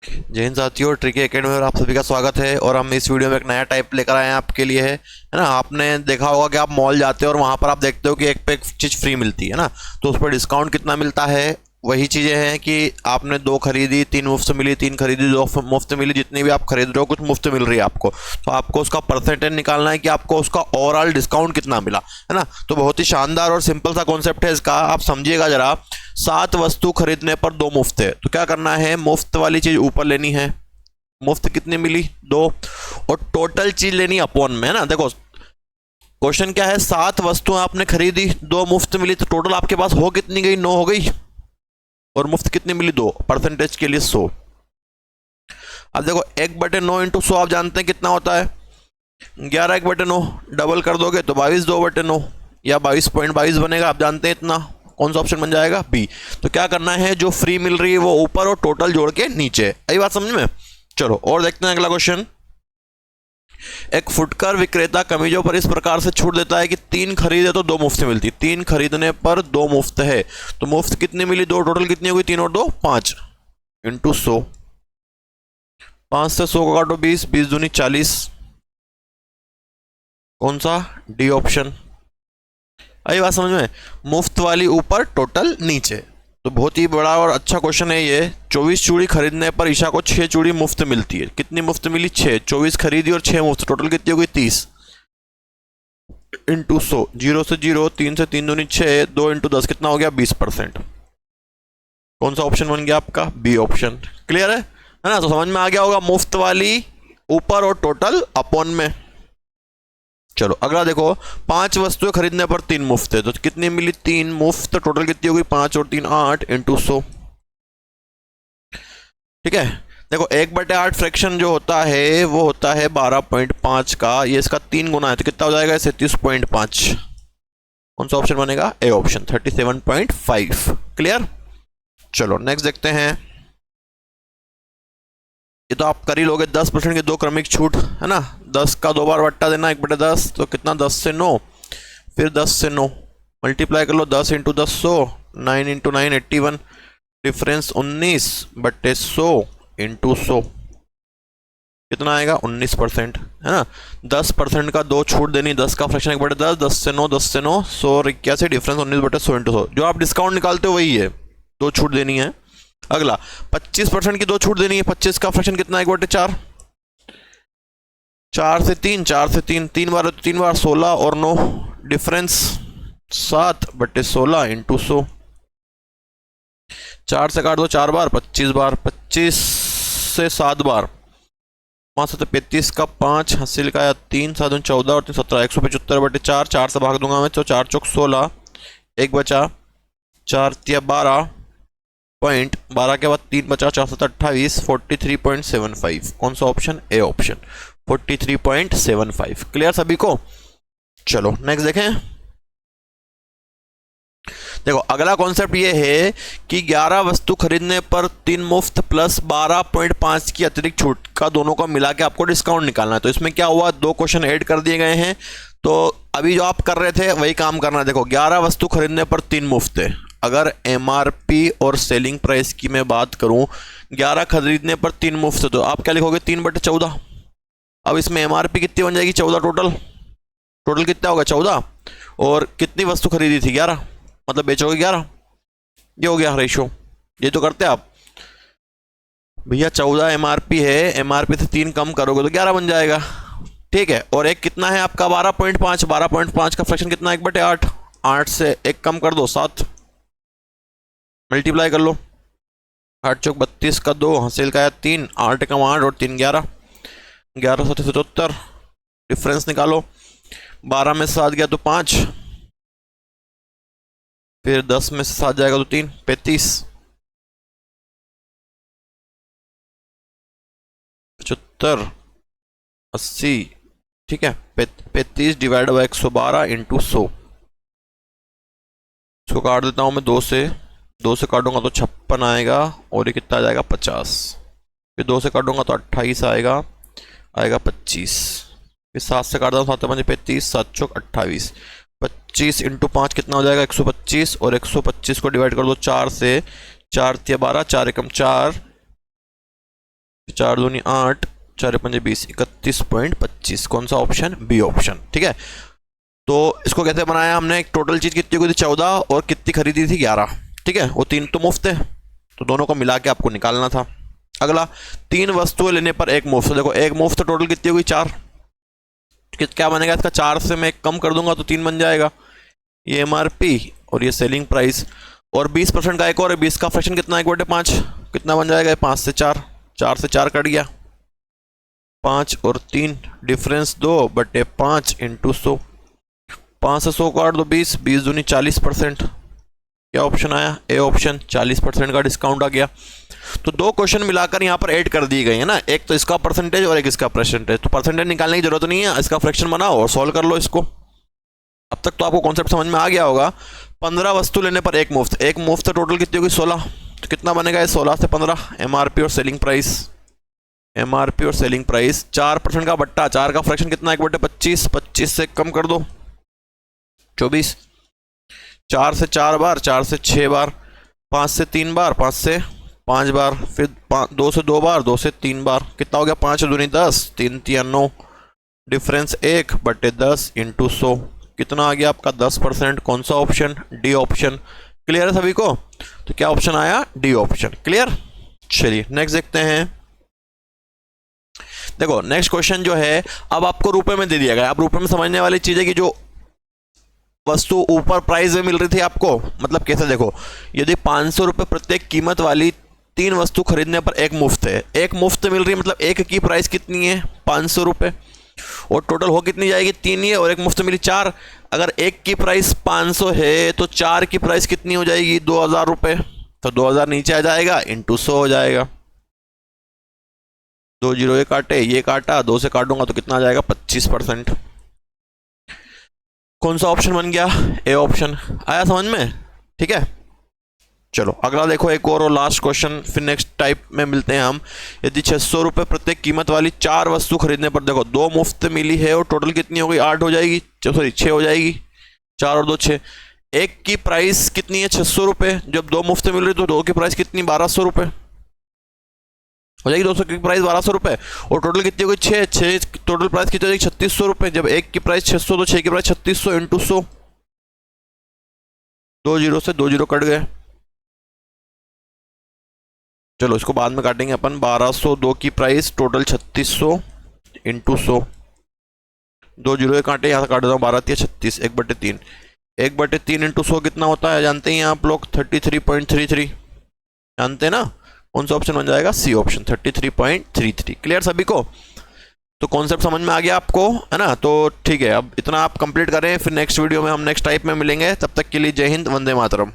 जय हिंद साथियों, tricky academy में आप सभी का स्वागत है। और हम इस वीडियो में एक नया टाइप लेकर आए हैं आपके लिए, है ना। आपने देखा होगा कि आप मॉल जाते हो और वहाँ पर आप देखते हो कि एक पे एक चीज़ फ्री मिलती है ना, तो उस पर डिस्काउंट कितना मिलता है। वही चीज़ें हैं कि आपने 2 खरीदी 3 मुफ्त मिली, 3 खरीदी 2 मुफ्त मिली। जितनी भी आप खरीद रहे हो कुछ मुफ्त मिल रही है आपको, तो आपको उसका परसेंटेज निकालना है कि आपको उसका ओवरऑल डिस्काउंट कितना मिला, है ना। तो बहुत ही शानदार और सिंपल सा कॉन्सेप्ट है इसका, आप समझिएगा जरा। 7 वस्तु खरीदने पर 2 मुफ्त है, तो क्या करना है, मुफ्त वाली चीज़ ऊपर लेनी है। मुफ्त कितनी मिली 2, और टोटल चीज लेनी अपॉन में, है ना। देखो क्वेश्चन क्या है, 7 वस्तुएं आपने खरीदी, 2 मुफ्त मिली, तो टोटल आपके पास हो कितनी गई, 9 हो गई। और मुफ्त कितनी मिली 2, परसेंटेज के लिए 100। अब देखो 1/9 इंटू 100 आप जानते हैं कितना होता है, 11 1/9। डबल कर दोगे तो 22 2/9 या 22.22 बनेगा, आप जानते हैं इतना। कौन सा ऑप्शन बन जाएगा, बी। तो क्या करना है, जो फ्री मिल रही है वो ऊपर और टोटल जोड़ के नीचे। यही बात समझ में। चलो और देखते हैं अगला क्वेश्चन। एक फुटकर विक्रेता कमीजों पर इस प्रकार से छूट देता है कि 3 खरीदे तो 2 मुफ्त मिलती, 3 खरीदने पर 2 मुफ्त है। तो मुफ्त कितनी मिली 2, टोटल कितनी होगी 3 और 2 5 इंटू 100। 5 से 100 को काटो 20, 20 दूनी 40। कौन सा, डी ऑप्शन। आई बात समझ में। मुफ्त वाली ऊपर, टोटल नीचे। तो बहुत ही बड़ा और अच्छा क्वेश्चन है ये। 24 चूड़ी खरीदने पर ईशा को 6 चूड़ी मुफ्त मिलती है। कितनी मुफ्त मिली 6, 24 खरीदी और 6 मुफ्त, टोटल कितनी होगी 30 इंटू 100। 0 से 0, 3 से 3 दूनी 6, 2 इंटू 10 कितना हो गया 20%। कौन सा ऑप्शन बन गया आपका, बी ऑप्शन। क्लियर है ना। तो समझ में आ गया होगा, मुफ्त वाली ऊपर और टोटल अपॉन में। चलो अगला देखो, 5 वस्तुएं खरीदने पर 3 मुफ्त है, तो कितनी मिली 3 मुफ्त, तो टोटल कितनी होगी 5 और 3 8 इंटू 100। ठीक है। देखो 1/8 फ्रैक्शन जो होता है वो होता है 12.5 का, ये इसका 3 गुना है, तो कितना हो जाएगा 37.5। कौन सा ऑप्शन बनेगा, ए ऑप्शन 37.5। क्लियर। चलो नेक्स्ट देखते हैं। ये तो आप कर ही लोगे, 10% की 2 क्रमिक छूट, है ना। 10 का 2 बार बट्टा देना 1/10, तो कितना 10 से 9, फिर 10 से 9 मल्टीप्लाई कर लो, 10 इंटू 10 100, 9 इंटू 9 81, डिफरेंस 19/100 इंटू 100 कितना आएगा 19%, है ना। 10% का 2 छूट देनी, 10 का फ्रैक्शन 1/10, 10 से 9 10 से 9 100 और 81, डिफरेंस 19/100 इंटू 100। जो आप डिस्काउंट निकालते हो वही है, 2 छूट देनी है। अगला 25% की 2 छूट देनी है, 25 का फ्रैक्शन कितना 1/4, 4 से 3, 4 से 3, 3 बार 3 बार 16 और 9, डिफरेंस 7/16 इंटू 100। 4 से काट दो 4 बार, 25 बार, 25 से 7 बार, 5 7 35 का 5 हासिल का 3 7 14 और 3 17, 175/4। 4 से भाग दूंगा मैं तो 4 चौक 16, एक बचा, 4 तिया 12 पॉइंट, 12 के बाद 3 बचा, 4 7 28, 43.75। कौन सा ऑप्शन, ए ऑप्शन 43.75। क्लियर सभी को। चलो नेक्स्ट देखें। देखो अगला कॉन्सेप्ट ये है कि 11 वस्तु खरीदने पर 3 मुफ्त प्लस 12.5 की अतिरिक्त छूट का दोनों को मिला के आपको डिस्काउंट निकालना है। तो इसमें क्या हुआ, 2 क्वेश्चन ऐड कर दिए गए हैं। तो अभी जो आप कर रहे थे वही काम करना है। देखो 11 वस्तु खरीदने पर 3 मुफ्त है। अगर एमआरपी और सेलिंग प्राइस की मैं बात करूं, 11 खरीदने पर 3 मुफ्त है, तो आप क्या लिखोगे 3/14। अब इसमें एमआरपी कितनी बन जाएगी 14, टोटल टोटल कितना होगा 14, और कितनी वस्तु खरीदी थी 11, मतलब बेचोगे 11। ये हो गया रेशो, ये तो करते आप भैया। 14 एमआरपी है, एमआरपी से 3 कम करोगे तो 11 बन जाएगा। ठीक है। और एक कितना है आपका 12.5, 12.5 का फ्रैक्शन कितना 1/8, 8 से 1 कम कर दो 7, मल्टीप्लाई कर लो, 8 चौक 32 का 2 हासिल का 3, 8 कम 8 और 3 11, 11 7 77, डिफरेंस निकालो, 12 में से 7 गया तो 5, फिर 10 में से 7 जाएगा तो 3, 35, 75, 80। ठीक है। 35 डिवाइड बाई 112 इंटू 100। इसको काट देता हूँ मैं 2 से, 2 से काटूंगा तो 56 आएगा, और ये कितना आ जाएगा 50। फिर 2 से काटूंगा तो 28 आएगा, आएगा 25। फिर 7 से काटता हूँ 7 5 35, 7 चौक 28, 25 इंटू 5 कितना हो जाएगा 125, और 125 को डिवाइड कर दो 4 से, 4 तिया 12, 4 एकम 4, चार दूनी 8, 4 पंजे 20, 31.25। कौन सा ऑप्शन? B option. ठीक है, तो इसको कैसे बनाया हमने? एक टोटल चीज कितनी हुई थी 14 और कितनी खरीदी थी 11। ठीक है, वो 3 तो मुफ्त है, तो दोनों को मिला के आपको निकालना था। अगला, 3 वस्तुएं लेने पर एक मुफ्त। देखो एक मुफ्त, तो टोटल कितनी हुई 4। क्या बनेगा इसका? 4 से मैं 1 कम कर दूंगा तो 3 बन जाएगा। ये एमआरपी और ये सेलिंग प्राइस, और 20% का एक और है, 20 का फ्रैक्शन कितना? 1/5। कितना बन जाएगा? 5 से 4, 4 से 4 कट गया, 5 और 3 डिफरेंस 2/5 इंटू 100। 5 से 100 काट दो, 20, 20 दूनी 40%। क्या ऑप्शन आया? A option. 40% का डिस्काउंट आ गया। तो 2 क्वेश्चन मिलाकर यहाँ पर ऐड कर दिए गए हैं ना, एक तो इसका परसेंटेज और एक इसका परसेंटेज। तो परसेंटेज निकालने की जरूरत नहीं है, इसका फ्रैक्शन बनाओ और सॉल्व कर लो इसको। अब तक तो आपको कॉन्सेप्ट समझ में आ गया होगा। 15 वस्तु लेने पर एक मुफ्त। एक मुफ्त टोटल कितनी होगी? 16। तो कितना बनेगा ये? 16 से 15। एमआरपी और सेलिंग प्राइस, एमआरपी और सेलिंग प्राइस, 4% का बट्टा, 4 का फ्रैक्शन कितना? 1/25। 25 से कम कर दो, 24। 4 से 4 बार, 4 से 6 बार, 5 से 3 बार, 5 से 5 बार, फिर 2 से 2 बार, 2 से 3 बार। कितना हो गया? 5 दूनी 10, 3 तिया 9, डिफरेंस 1/10 इंटू 100। कितना आ गया आपका? 10%। कौन सा ऑप्शन? D option. क्लियर है सभी को? तो क्या ऑप्शन आया? D option. क्लियर? चलिए नेक्स्ट देखते हैं। देखो नेक्स्ट क्वेश्चन जो है, अब आपको रुपए में दे दिया गया। अब रुपए में समझने वाली चीज है कि जो वस्तु ऊपर प्राइस में मिल रही थी आपको, मतलब कैसे? देखो, यदि 500 रुपये प्रत्येक कीमत वाली 3 वस्तु खरीदने पर एक मुफ्त है, एक मुफ्त मिल रही है, मतलब एक की प्राइस कितनी है? 500 रुपये, और टोटल हो कितनी जाएगी? 3 ही, और एक मुफ्त मिली 4। अगर एक की प्राइस 500 है तो 4 की प्राइस कितनी हो जाएगी? 2000 रुपये। तो 2000 नीचे आ जाएगा, इंटू 100 हो जाएगा। 2 जीरो ये काटे, ये काटा, 2 से काटूंगा तो कितना आ जाएगा? 25%। कौन सा ऑप्शन बन गया? A option. आया समझ में? ठीक है, चलो अगला देखो, एक और लास्ट क्वेश्चन, फिर नेक्स्ट टाइप में मिलते हैं हम। यदि 600 रुपये प्रत्येक कीमत वाली 4 वस्तु खरीदने पर, देखो 2 मुफ्त मिली है और टोटल कितनी हो गई? 8 हो जाएगी, सॉरी 6 हो जाएगी। 4 और 2 6। एक की प्राइस कितनी है? 600 रुपये। जब 2 मुफ्त मिल रही तो 2 की प्राइस कितनी? 1200 रुपये हो जाएगी। 200 की प्राइस 1200 रुपये, और टोटल कितनी होगी? 6। 6 टोटल प्राइस कितनी हो जाएगी? 3600 रुपये। जब एक की प्राइस 600 तो 6 की प्राइस 3600 इंटू 100। 2 जीरो से 2 जीरो कट गए, चलो इसको बाद में काटेंगे अपन। 1200, 2 की प्राइस, टोटल 3600 इंटू 100। 2 जीरो काटे, यहाँ से काट देता हूँ, 12 या 36, 1/3। 1/3 इंटू 100 कितना होता है? जानते हैं आप लोग, 33.33। जानते हैं ना? कौन सा ऑप्शन बन जाएगा? C option, 33.33। क्लियर सभी को? तो कॉन्सेप्ट समझ में आ गया आपको, है ना? तो ठीक है, अब इतना आप कंप्लीट करें, फिर नेक्स्ट वीडियो में हम नेक्स्ट टाइप में मिलेंगे। तब तक के लिए जय हिंद, वंदे मातरम।